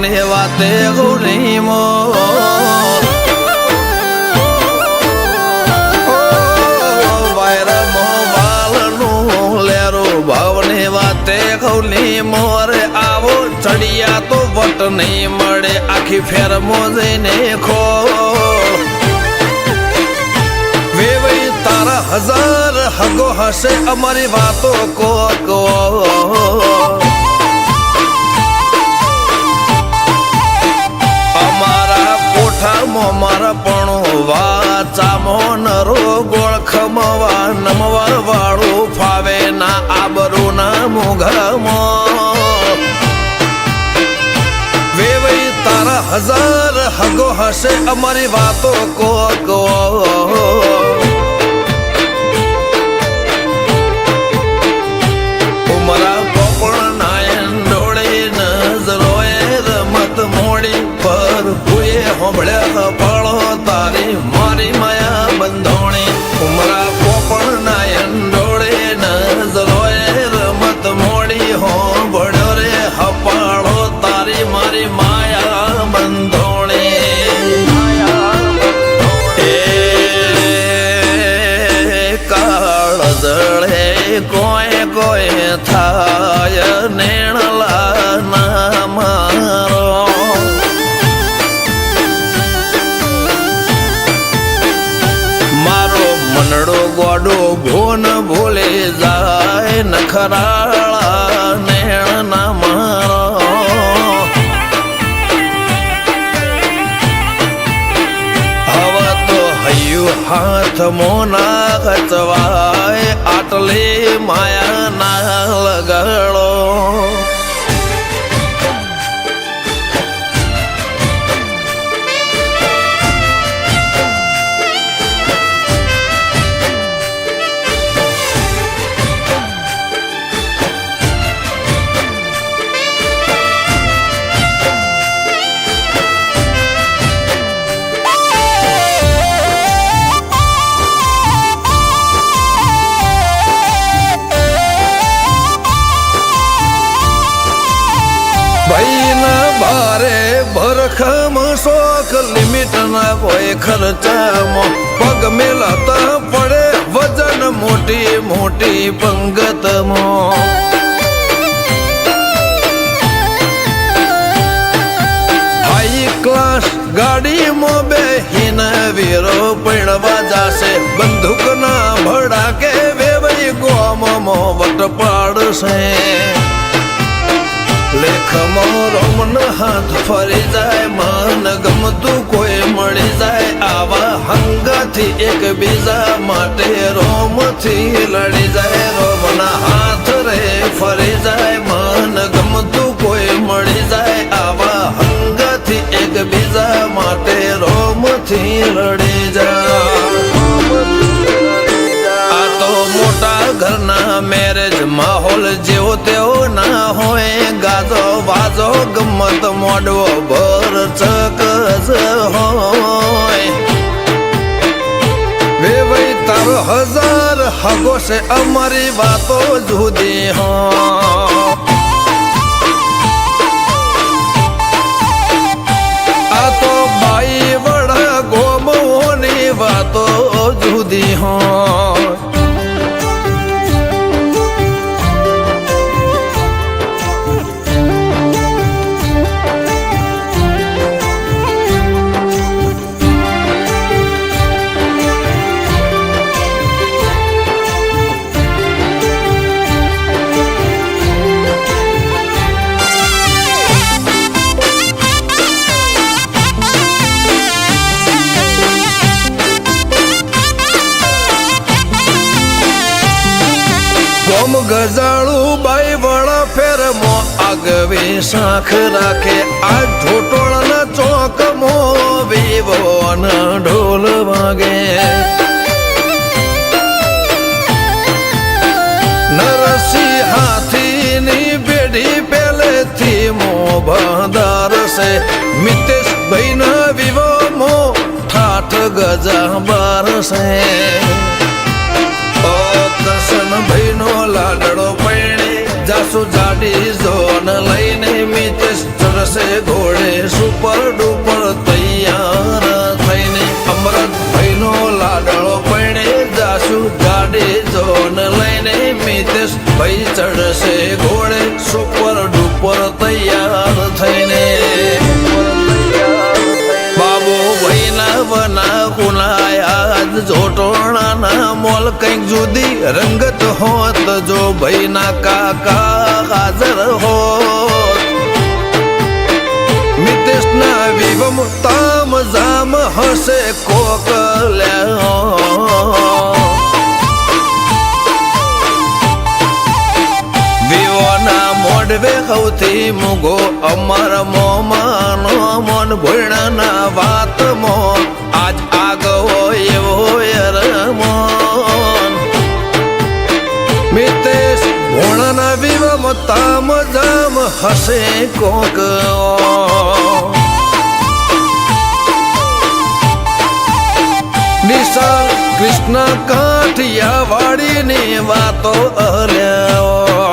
ભાવની વાતે ગુરીમો વાયરમો વાલનું લેરો ભાવની વાતે ગૌલી મોરે આવો ચડિયા તો વટ નહીં મળે આખી ફેરમો જઈને ખો વેવઈ તારા હજાર હગો હશે અમારી વાતો કો અમારા કોઠામાં મારા પણ વાચામો નરો ગોળ ખમવા નમવા વાળું ફાવે ના આબરૂ ના મુઘમાં વેવઈ તારા હજાર હગો હશે અમારી વાતો કો ઉમરા પોપણ નાયન ડોળે નજરોએ રમત મોડી પર ભૂએ હોંભળ્યા પળો તારી મારી માયા બંધોણી ઉમરા પોપણ નાયન ડોળે નજરોએ રમત મોડી હોંભળ્યો રે હપાળો તારી મારી માયા બંધોણી કાળ જળે કોઈ કોઈ થાય નેણલા ના મારો મારો મનડો ગોડો ભોન ભૂલે જાય નખરાળા નેણ ના મારો હવે તો હૈયું હાથ મોના ખચવાય આટલી માયા ના લગાડો ભારે ભરખમ શોખ લિમિટ ના કોઈ ખર્ચામાં પગ મેલાતા પડે વજન મોટી મોટી પંગતમાં હાઈ ક્લાસ ગાડીમાં બેહીને વીરો પૈણવા જાશે બંદૂક ના ભડાકે વેવઈ ગોમમાં વટ પાડશે લેખમો રોમન હાથ ફરી જાય મન ગમતું કોઈ મળી જાય આવા હંગાથી એક બીજા માટે રોમથી લડી જાય રોમના હાથ રે ફરી જાય મન ગમતું કોઈ મળી જાય આવા હંગાથી એક બીજા માટે રોમથી લડી જાય આ તો મોટા ઘરના મેરેજ માહોલ જેવો તેવો ના હોય ગાજો બાજો ગમત મોડવો ભર ચકસ હોય વેવઈ તારો હજાર હગો છે અમારી વાતો જુદી હો આ તો બાઈ વડા ગોમોની વાતો જુદી હોય ગજાળું બાઈ વડા ફેરમો આગવી શાખ રાખે આ ઢોટોળના ચોકમો વિવો ઢોલ વાગે નરસિંહ હાથીની પેઢી પેલેથી મો બાંધાર છે મિતેશ ભાઈ ના વિવો મો ઠાઠ ગજા બાર છે દર્શન ભાઈ નો લાડડો પૈણે જાસુ જાડી જોન લઈને મિતેશ સરસ હશે ઘોડે સુપર ડુપર તૈયાર થઈને અમરતભાઈનો લાડળો પૈણે જાશું ગાડી જોન લઈને મિતેશ ભાઈ ચડશે ઘોડે સુપર ડુપર તૈયાર થઈને બાબુ ભાઈના વના કુનાયા જોટોણાના મોલ કંઈક જુદી રંગત હોત જો ભાઈના કાકા હાજર હોત મિતેશના વિવમ તામ જામ હશે કોક વિવોના મોઢવે સૌથી મૂગો અમર મોમાનો મોન ભોયણાના વાતમો આજ આગવો એવો રમોન મિતેશ ભોણાના વિવમ તામ જામ હશે કોક નિશાળ કૃષ્ણ કાઠિયા વાડીની વાતો અલ્યા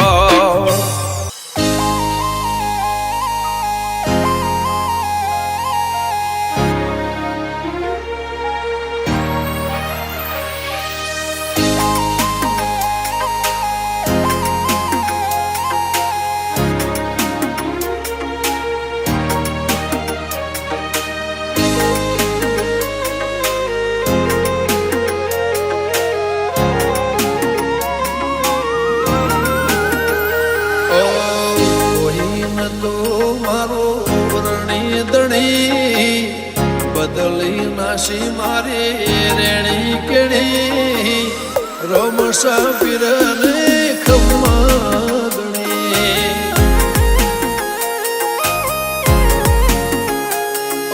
બદલી નાશી મારી રેણી કેણી રમસા પીરને ખમ્માગણી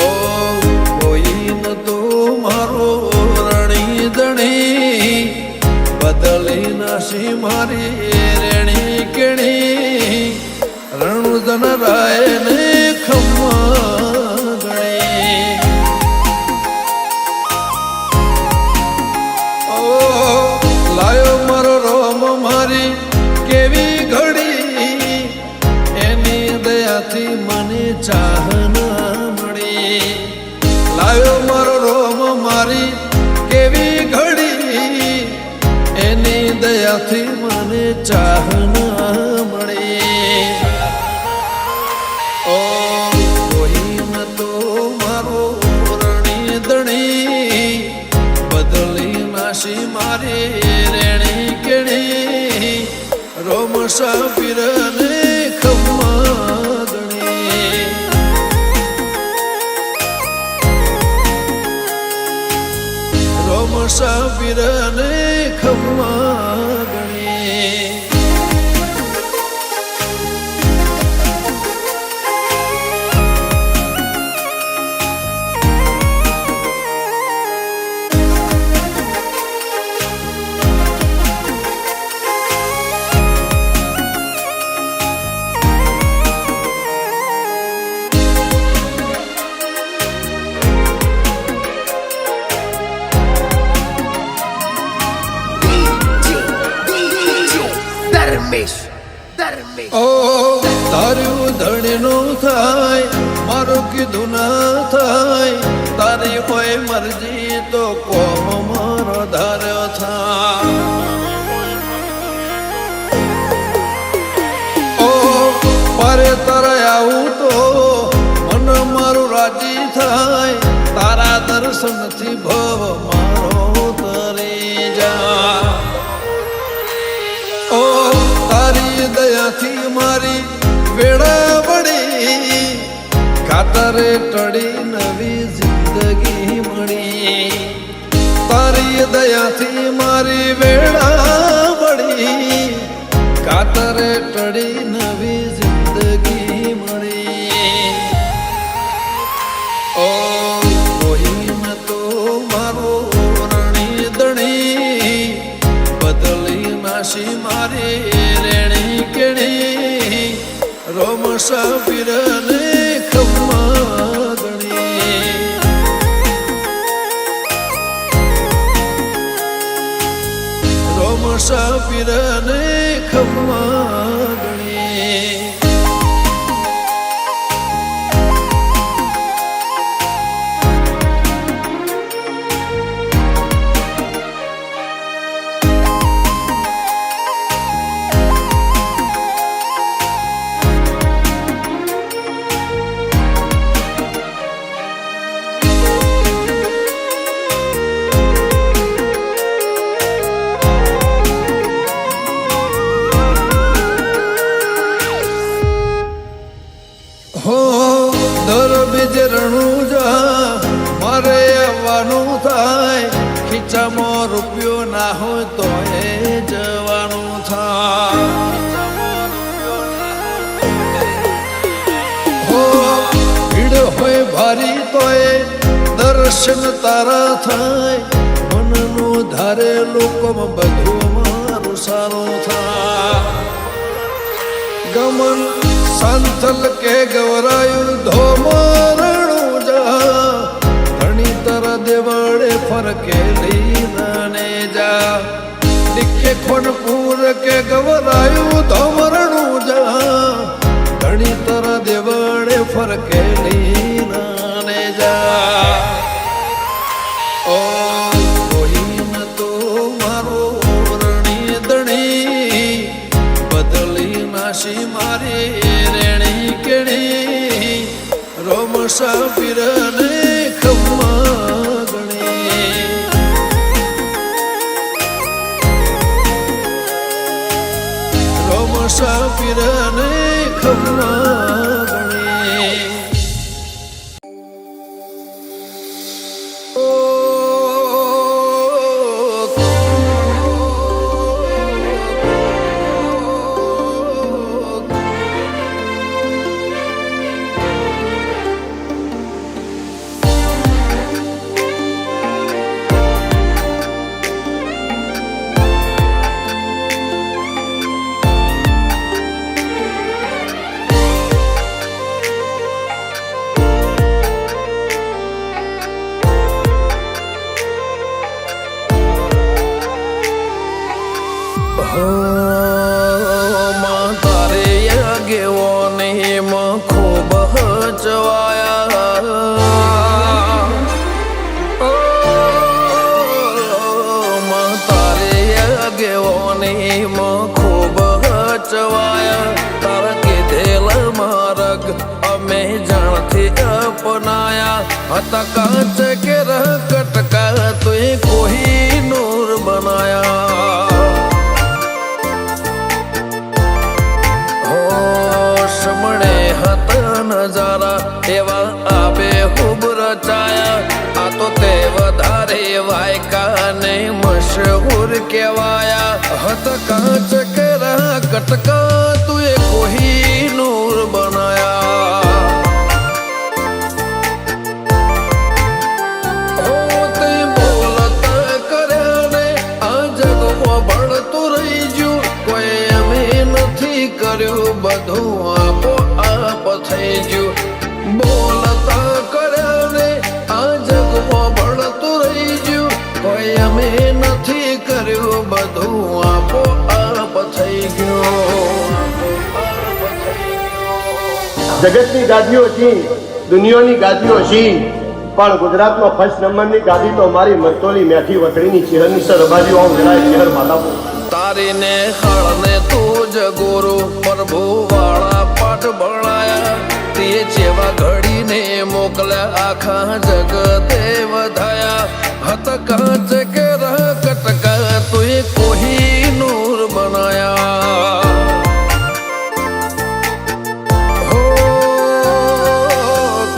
ઓ કોઈ ન તો મારો રણી દણી બદલી નાશી મારી રેણી કેણી રણુદન રાય ને ખમ્મા લાયો મારો રોમ મારી કેવી ઘડી એની દયાથી મને ચાહના મળી લાયો મારો રોમ મારી કેવી ઘડી એની દયાથી મને ચાહના મળી ઓ કોઈ ન તો મારો રણી દણી બદલી નાશી મારી રેણી કેણી રોમસા પીરને ખમ્માગણી રોમસા પીરને ખમ્માગણી ઓ તારું ધણીનું થાય મારું કીધું ના થાય તારી કોઈ મરજી તો કોમ મારો ધાર્યો થાય ઓ પારે તારે આવું તો મન મારું રાજી થાય તારા દર્શનથી ભવ મારો તરી જા ઓ તારી દયાથી મારી વેળા વળી કાતરે ટળી નવી જિંદગી મળી તારી દયાથી મારી વેળા વળી કાતરે ટળી નવી જિંદગી મળી ઓ કોઈ ન તો મારો રણી દણી બદલી નાશી મારી રેણી કેણી રોમસા પીરને ખમ્માગણી રોમસા પીરને ખમ્માગણી ખિસ્સામાં રૂપિયો ના હોય તો એ જવાનું ભીડ હોય ભારી તો એ દર્શન તારા થાય મનનું ધારે લોકોમાં બધું મારું સારું થાય ગમન સંથલ કે ગવરાયું ધોમરણું જા ધણી તર દેવળે ફરકેલી નાને જા દીખે ખોનપુર કે ગવરાયું ધોમરણું જા ધણી તર દેવળે ફરકેલી નાને જા ઓ કોઈન તો મારો રણી દણી બદલી નાશી મારી રેણી કેણી રોમ સાફીરને ખમ્મા ગણી રોમ સાફીરને ખમ્મા ગણી તારે આગેવો ને ખૂબ હચવાયા તારે આગેવો ને ખૂબ હચવાયા તારા કીધેલા માર્ગ અમે જાણથી અપનાયા હતા કાચ કે કટકા તુએ કોઈ નૂર બનાયા નજારા એવા આબે ખૂબ રચાયા આ તો તે વધારે વાયકા ને મશહૂર કહેવાયા હત કાચ કરા કટકા તુએ કોઈ નૂર બનાયા તે બોલતા કર્યા ને આ જગમાં ભળતું રહી ગયું કોઈ અમે નથી કર્યું બધું આપો થઈ ગયું બોલતા કર્યા ને આ જગમાં ભળતું રહી ગયું કોઈ અમે નથી કર્યું બધું આપો આપ થઈ ગયું જગતની ગાદીઓ છી દુનિયાની ગાદીઓ છી પણ ગુજરાતમાં ફર્સ્ટ નંબરની ગાદી તો મારી મરતોલી મેઠી વતડીની ચહેરની સરબાજીઓ જણાય શહેર માલાપુર તારીને હળને તું જ ગુરુ પ્રભુ વાળા પાઠ ભણાયા તે જેવા ઘડીને મોકલ્યા આખા જગતે વધાયા હત કાચ કે કટકા તુએ કોઈ નૂર બનાયા હો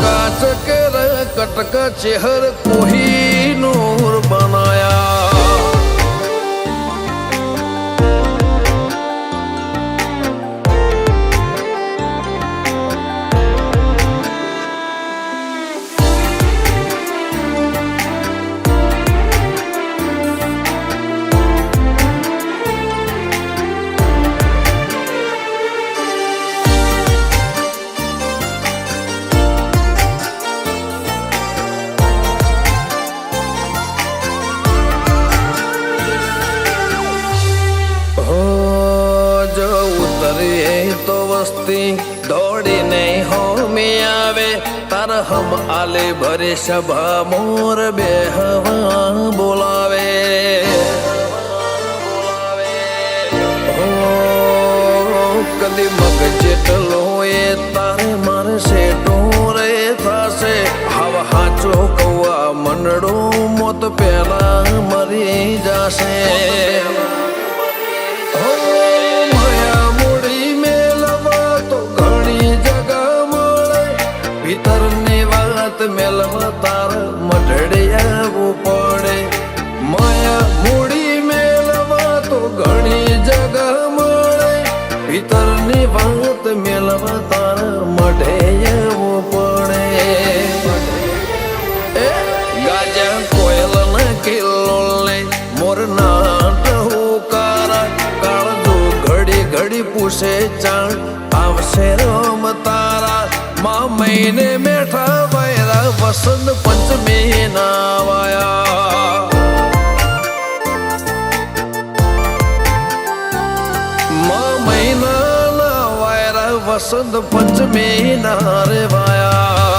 કાચ કે કટકા ચહેર કોઈ નૂર બનાયા તો વસ્તી દોડીને હોમી આવે તાર હમ આલે ભરે સભા મોર બે હવા બોલાવે કદી મગ જેટલો એ તારે મારે સેટો રે થશે હવા હાચો કૌવા મંડળો મોત પેલા મરી જશે ભીતરની વાત મેલવા તાર મઢડે આવવું પડે ભીતરની વાત મેળવા તારા મઢે એવું પડે ગાજા કોયલ ના કિલ્લો લે મોરના ટહુકારા કાળજો ઘડી ઘડી પૂછે ચાણ આવશે રોમ તારા મા મહિને મેઠા વાયરા વસંત પંચમી ના વાયા મા મહિના વાયરા વસંત પંચમી ના રે વાયા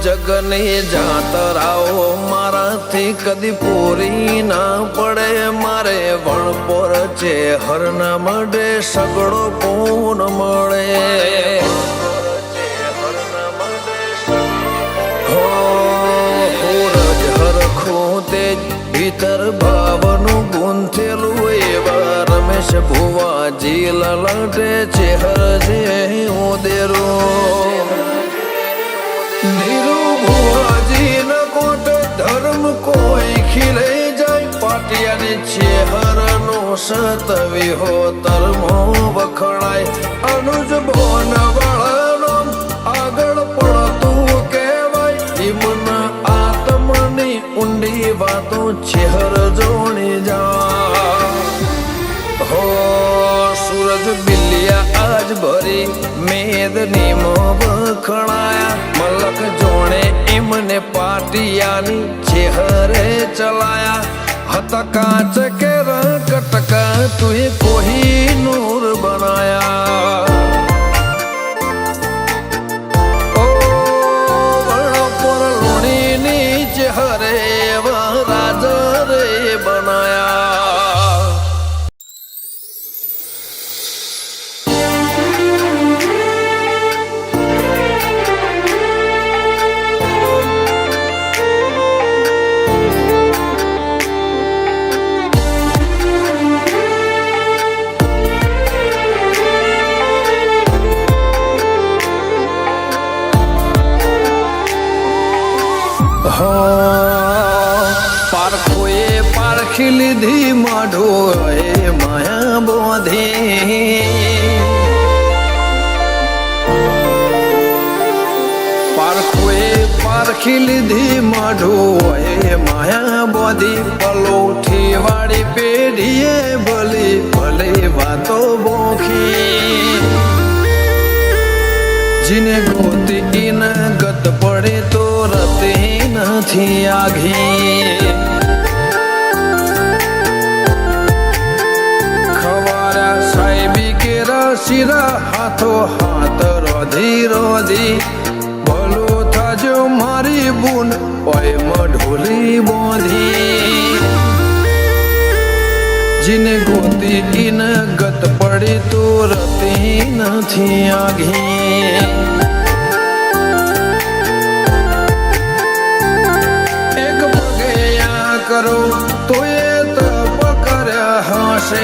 જગની જાતરાઓ મારાથી કદી પૂરી ના પડે મારે વણપોર છે હરના મડે સગડો પૂન મળે હો રજ હરખું તેજ ભીતર ભાવનું ગુંથેલું એવા રમેશ ભુવાજી લલટે છે હરજે ઉદેરું ધર્મ કોઈ ખીલે જાય પાટિયાની ચેહરનો સતવી હો તરમો વખણાય અનુજ ભોન વાળાનો આગળ પડતું કહેવાય હિમના આત્મની ઊંડી વાતો ચેહર જોણી જા હો સૂરજ બિલિયા આજ ભરી મેદની મો વખણાયા મલક જોણે એમને પાટિયાની ચેહરે ચલાયા હતા કાચ કે કટકા તુએ કોઈ નૂર બનાયા ઓ વણપોર લુણીની ચેહરે રાજ રે બનાયા પારખોએ પારખી લીધી માઢો એ માયા બોધી પારખોએ પારખી લીધી માઢો એ માયા બોધી પલોઠી વાળી પેઢીએ ભલી ભલે વાતો બોખી જીને ગોતી ન ગત પડે તો રતે નથી આઘી ખવારા સાહેબી કેરા શિરા હાથો હાથ રોધી રોધી ભલો થાજો મારી બૂન ઓય મઢોલી બોધી જીને ગોતી ન ગત પડે તો રતે નથી આઘી કરો તો એ તપ કર્યા હશે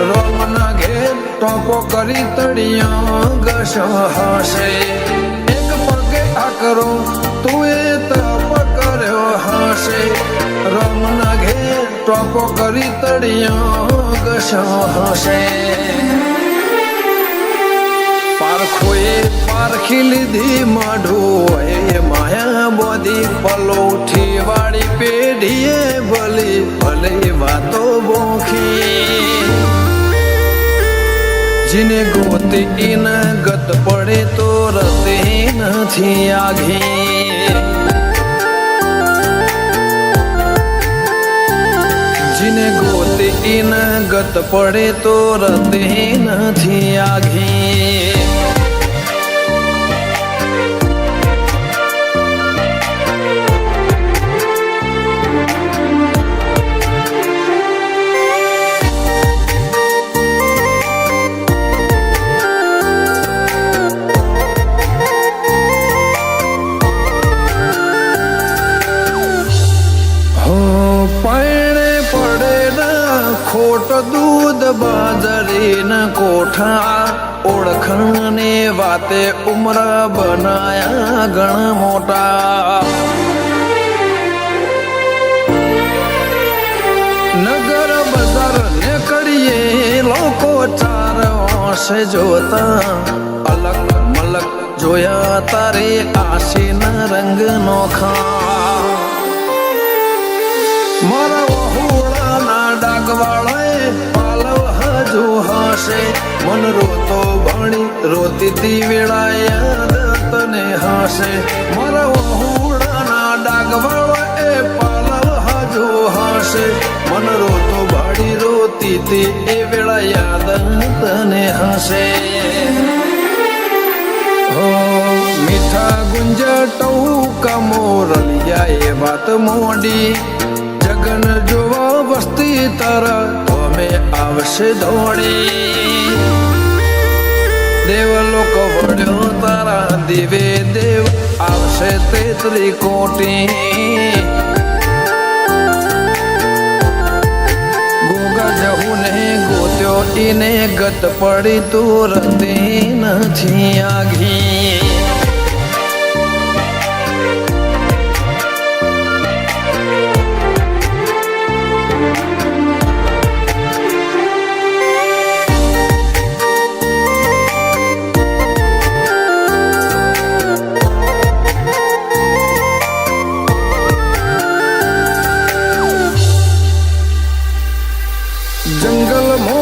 રોમના ઘેર ટોપો કરી તળિયા ઘસ હશે એક પગે આ કરો તો એ તપ કર્યો હશે રોમના ઘેર ટોપો કરી તળિયા ઘસ હશે પારખોએ પારખી લીધી માઢો એ માયા બોધી પલોઠી વાળી પેઢીએ ભલી ભલે વાતો બોખી જીને ગોતી ન ગત પડે તો રતે નથી આઘી જીને ગોતી ન ગત પડે તો રતે નથી આઘી દૂધ બાજરીના કોઠા ઓળખણને વાતે ઉમર બનાયા ઘણા મોટા નગર બજાર નીકળીએ લોકો ચાર ઓશે જોતા અલગ મલક જોયા તારે આશીના રંગ નોખા મારા વહુડાના ડાગવાળાએ પાલવ હજુ હશે મન રોતો ભણી રોતી વેળાયા તને હશે મારા વહુડાના ડાગવાળાએ પાલવ હજુ હશે મન રોતો ભાડી રોતી એ વેળા યાદ તને હશે મીઠા ગુંજ ટૌકા મોરલિયા એ વાત મોડી જગન જોવા વસ્તી તારા તમે આવશે દોડી દેવલોક વળ્યો તારા દિવે દેવ આવશે 33 કોટી ગોગા જહુ ને ગોત્યો ઈને ગત પડી તું રતી નથી આગી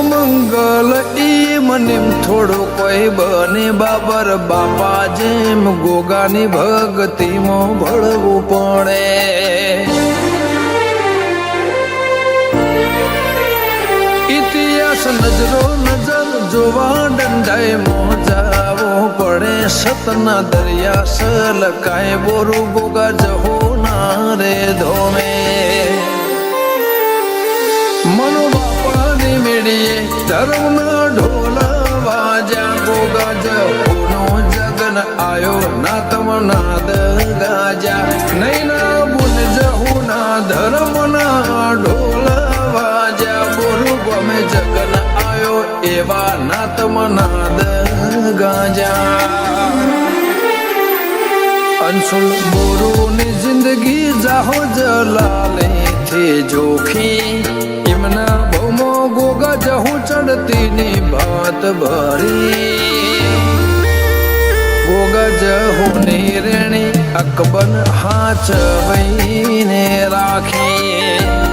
મંગલ ઈ મને થોડું કોઈ બને બાબર બાપા જેમ ગોગાની ભક્તિમાં ભળવું પડે ઇતિહાસ નજરો નજર જોવા દંડાય મોજાવો પડે સતના દરિયા સલકાય બોરું ગોગા જહો ના રે ધોમે મનો બાપાની મેળીએ ધર્મના ઢોલ વાજ્યા ગોગા જહુનો જગન આયો નાતમ નાદ ગાજ્યા નૈના બુન જહુના ધર્મના ઢોલ વાજ્યા બોરુ ગમે જગન આયો એવા નાતમ નાદ ગાજ્યા અંશુલ બોરુની જિંદગી જાહો જલાલે થી જોખી એમના ભૌમો ગોગા જહુ ચડતીની ભાત ભરી ગોગા જહુની રેણી અકબન હાચવીને રાખી